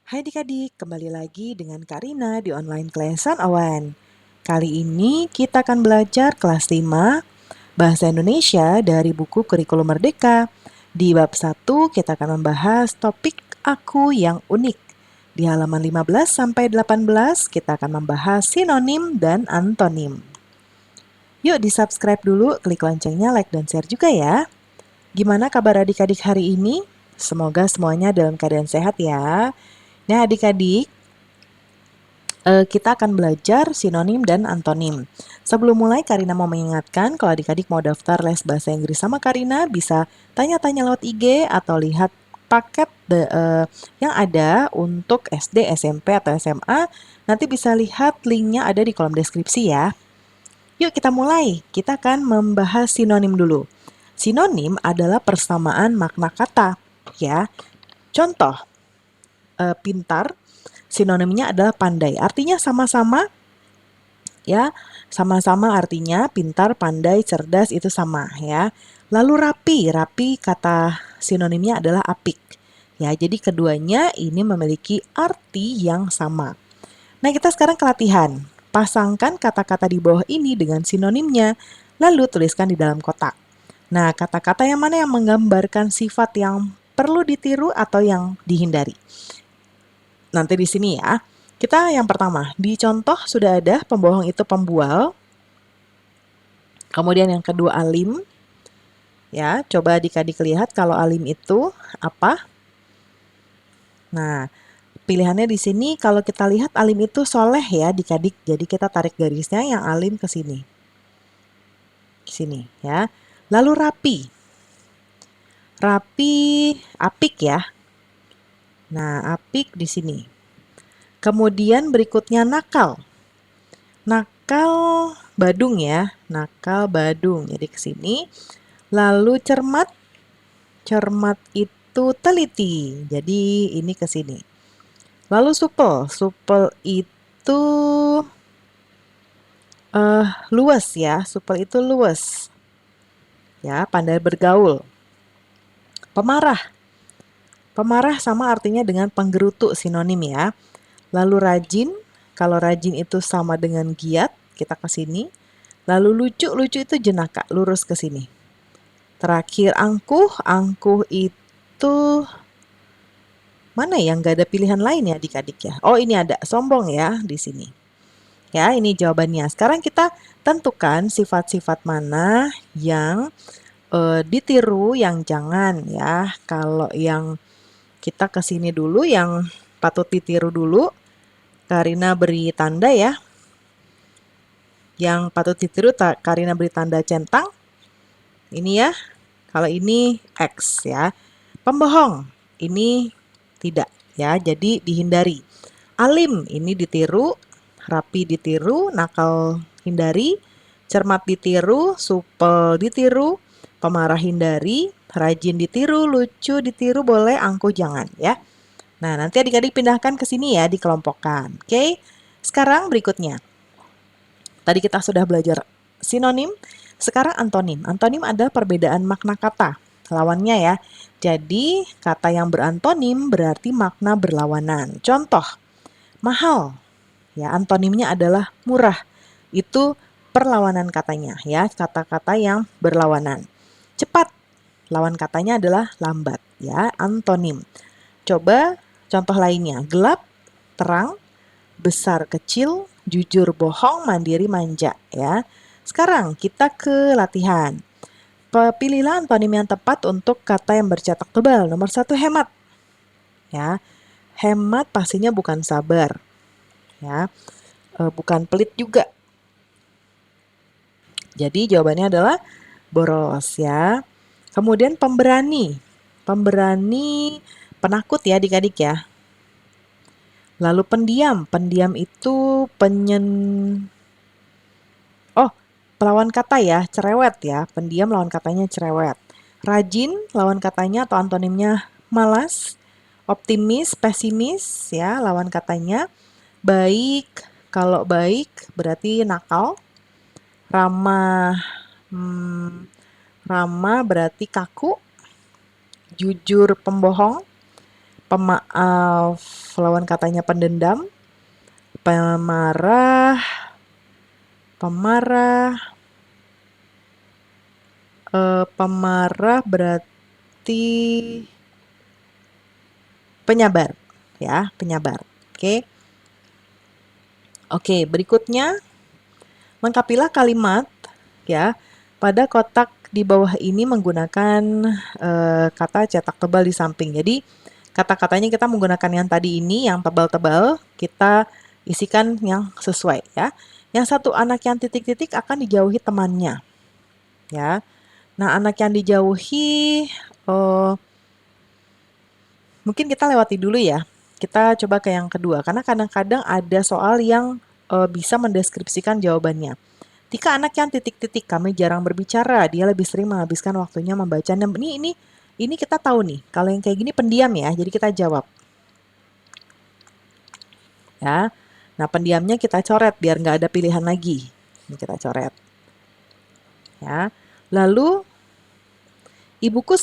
Hai adik-adik, kembali lagi dengan Karina di online Klesan Awan. Kali ini kita akan belajar kelas 5 Bahasa Indonesia dari buku Kurikulum Merdeka. Di bab 1 kita akan membahas topik aku yang unik. Di halaman 15 sampai 18 kita akan membahas sinonim dan antonim. Yuk di-subscribe dulu, klik loncengnya, like dan share juga ya. Gimana kabar adik-adik hari ini? Semoga semuanya dalam keadaan sehat ya. Nah adik-adik, kita akan belajar sinonim dan antonim. Sebelum mulai, Karina mau mengingatkan kalau adik-adik mau daftar les bahasa Inggris sama Karina, bisa tanya-tanya lewat IG atau lihat paket yang ada untuk SD, SMP, atau SMA. Nanti bisa lihat linknya ada di kolom deskripsi ya. Yuk kita mulai. Kita akan membahas sinonim dulu. Sinonim adalah persamaan makna kata, ya. Contoh, pintar, sinonimnya adalah pandai. Artinya sama-sama, ya. Sama-sama artinya pintar, pandai, cerdas itu sama, ya. Lalu rapi kata sinonimnya adalah apik. Ya, jadi keduanya ini memiliki arti yang sama. Nah, kita sekarang ke latihan. Pasangkan kata-kata di bawah ini dengan sinonimnya, lalu tuliskan di dalam kotak. Nah, kata-kata yang mana yang menggambarkan sifat yang perlu ditiru atau yang dihindari? Nanti di sini ya. Kita yang pertama, di contoh sudah ada pembohong itu pembual. Kemudian yang kedua alim. Ya, coba adik-adik lihat kalau alim itu apa? Nah, pilihannya di sini kalau kita lihat alim itu soleh ya adik-adik. Jadi kita tarik garisnya yang alim ke sini. Sini ya. Lalu rapi. Rapi, apik ya. Nah, apik di sini. Kemudian berikutnya nakal. Nakal Badung ya. Nakal Badung. Jadi ke sini. Lalu cermat. Cermat itu teliti. Jadi ini ke sini. Lalu supel. Supel itu luas ya. Supel itu luas. Ya, pandai bergaul. Pemarah. Pemarah sama artinya dengan penggerutu sinonim ya. Lalu rajin, kalau rajin itu sama dengan giat, kita ke sini. Lalu lucu, lucu itu jenaka, lurus ke sini. Terakhir angkuh, angkuh itu mana yang gak ada pilihan lain ya adik-adik ya. Oh ini ada, sombong ya di sini. Ya ini jawabannya. Sekarang kita tentukan sifat-sifat mana yang ditiru, yang jangan ya. Kalau yang kita ke sini dulu, yang patut ditiru dulu. Karina beri tanda ya. Yang patut ditiru Karina beri tanda centang. Ini ya. Kalau ini X ya. Pembohong ini tidak ya. Jadi dihindari. Alim ini ditiru, rapi ditiru, nakal hindari, cermat ditiru, supel ditiru, pemarah hindari, rajin ditiru, lucu ditiru boleh, angkuh jangan ya. Nah, nanti adik-adik pindahkan ke sini ya, dikelompokkan. Oke. Sekarang berikutnya. Tadi kita sudah belajar sinonim, sekarang antonim. Antonim adalah perbedaan makna kata, lawannya ya. Jadi, kata yang berantonim berarti makna berlawanan. Contoh, mahal. Ya, antonimnya adalah murah. Itu perlawanan katanya ya, kata-kata yang berlawanan. Cepat, lawan katanya adalah lambat ya, antonim. Coba contoh lainnya, gelap, terang, besar kecil, jujur bohong, mandiri manja ya. Sekarang kita ke latihan. Pilihlah antonim yang tepat untuk kata yang bercetak tebal. Nomor 1 hemat. Ya. Hemat pastinya bukan sabar. Ya. Bukan pelit juga. Jadi jawabannya adalah boros ya. Kemudian pemberani. Pemberani penakut ya adik-adik ya. Lalu pendiam. Pendiam itu pelawan kata ya, cerewet ya. Pendiam lawan katanya cerewet. Rajin lawan katanya atau antonimnya malas. Optimis, pesimis ya lawan katanya. Baik, kalau baik berarti nakal. Ramah, ramah berarti kaku. Jujur pembohong. Pemaaf lawan katanya pendendam, pemarah, pemarah berarti penyabar, ya, penyabar. Oke. Oke, berikutnya lengkapilah kalimat ya. Pada kotak di bawah ini menggunakan kata cetak tebal di samping. Jadi kata-katanya kita menggunakan yang tadi ini, yang tebal-tebal, kita isikan yang sesuai ya. Yang satu, anak yang titik-titik akan dijauhi temannya. Ya. Nah, anak yang dijauhi mungkin kita lewati dulu ya. Kita coba ke yang kedua karena kadang-kadang ada soal yang bisa mendeskripsikan jawabannya. Tika anak yang titik-titik, kami jarang berbicara, dia lebih sering menghabiskan waktunya membaca. Dan ini kita tahu nih, kalau yang kayak gini pendiam ya, jadi kita jawab. Ya, nah pendiamnya kita coret biar nggak ada pilihan lagi. Ini kita coret. Ya, lalu ibuku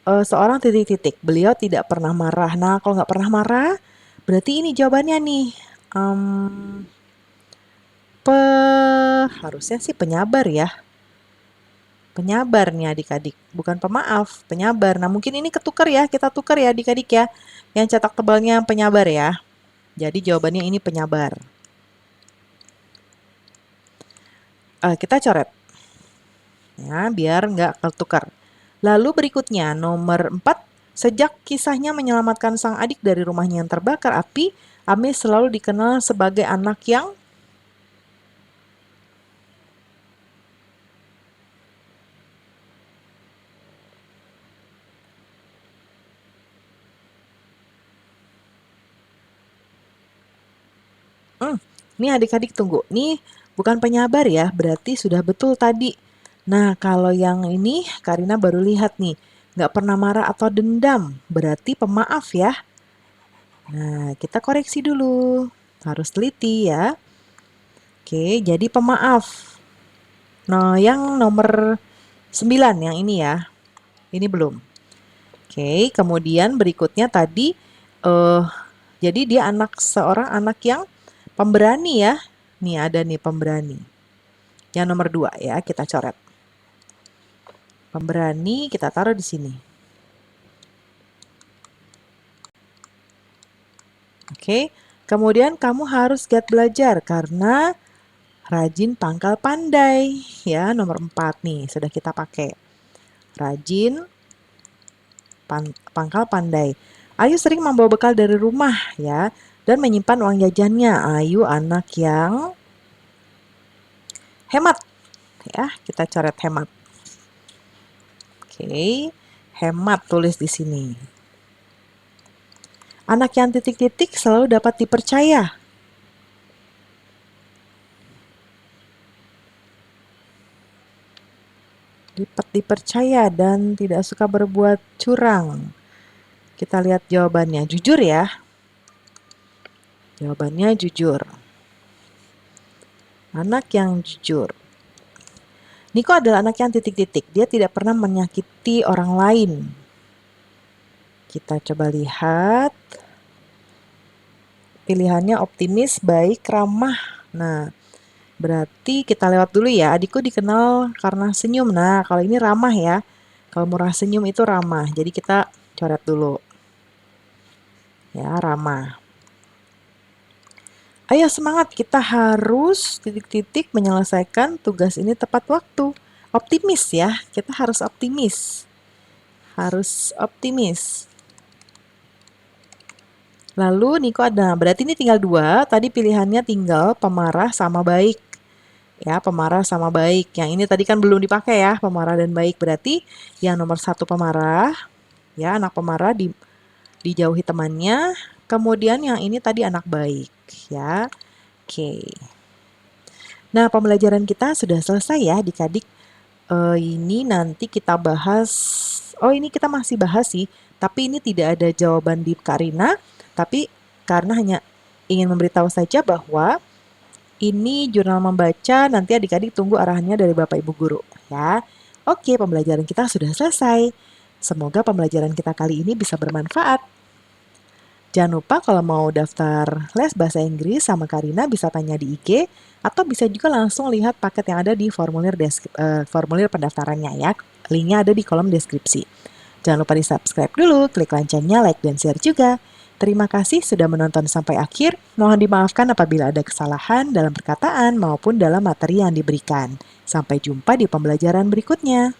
seorang titik-titik, beliau tidak pernah marah. Nah, kalau nggak pernah marah, berarti ini jawabannya nih. Harusnya sih penyabar ya. Penyabar nih adik-adik, bukan pemaaf, penyabar. Nah mungkin ini ketukar ya, kita tukar ya adik-adik ya. Yang cetak tebalnya penyabar ya. Jadi jawabannya ini penyabar. Kita coret. Ya, biar nggak ketukar. Lalu berikutnya nomor 4. Sejak kisahnya menyelamatkan sang adik dari rumahnya yang terbakar api, Ame selalu dikenal sebagai anak yang Nih adik-adik tunggu, nih bukan penyabar ya, berarti sudah betul tadi. Nah kalau yang ini Karina baru lihat nih, nggak pernah marah atau dendam, berarti pemaaf ya. Nah kita koreksi dulu, harus teliti ya. Oke, jadi pemaaf. Nah yang nomor 9 yang ini ya, ini belum. Oke, kemudian berikutnya tadi, jadi dia seorang anak yang pemberani ya. Nih ada nih pemberani. Yang nomor 2 ya, kita coret. Pemberani kita taruh di sini. Oke, kemudian kamu harus giat belajar karena rajin pangkal pandai. Ya, nomor 4 nih, sudah kita pakai. Rajin pangkal pandai. Ayu sering membawa bekal dari rumah ya, dan menyimpan uang jajannya. Ayu anak yang hemat. Ya, kita coret hemat. Oke, hemat tulis di sini. Anak yang titik-titik selalu dapat dipercaya. Dapat dipercaya dan tidak suka berbuat curang. Kita lihat jawabannya. Jujur ya. Jawabannya jujur. Anak yang jujur. Niko adalah anak yang titik-titik. Dia tidak pernah menyakiti orang lain. Kita coba lihat. Pilihannya optimis, baik, ramah. Nah, berarti kita lewat dulu ya. Adikku dikenal karena senyum. Nah, kalau ini ramah ya. Kalau murah senyum itu ramah. Jadi kita coret dulu. Ya, ramah. Ayo semangat, kita harus titik-titik menyelesaikan tugas ini tepat waktu. Optimis ya, kita harus optimis. Harus optimis. Lalu Niko ada, berarti ini tinggal 2. Tadi pilihannya tinggal pemarah sama baik. Ya, pemarah sama baik. Yang ini tadi kan belum dipakai ya, pemarah dan baik. Berarti yang nomor 1 pemarah. Ya, anak pemarah dijauhi temannya. Kemudian yang ini tadi anak baik. Ya, oke. Nah, pembelajaran kita sudah selesai ya adik-adik. Ini nanti kita bahas, ini kita masih bahas sih. Tapi ini tidak ada jawaban di Karina. Tapi karena hanya ingin memberitahu saja bahwa ini jurnal membaca, nanti adik-adik tunggu arahannya dari Bapak Ibu Guru ya. Oke, pembelajaran kita sudah selesai. Semoga pembelajaran kita kali ini bisa bermanfaat. Jangan lupa kalau mau daftar les bahasa Inggris sama Karina bisa tanya di IG atau bisa juga langsung lihat paket yang ada di formulir pendaftarannya ya. Linknya ada di kolom deskripsi. Jangan lupa di subscribe dulu, klik loncengnya, like, dan share juga. Terima kasih sudah menonton sampai akhir. Mohon dimaafkan apabila ada kesalahan dalam perkataan maupun dalam materi yang diberikan. Sampai jumpa di pembelajaran berikutnya.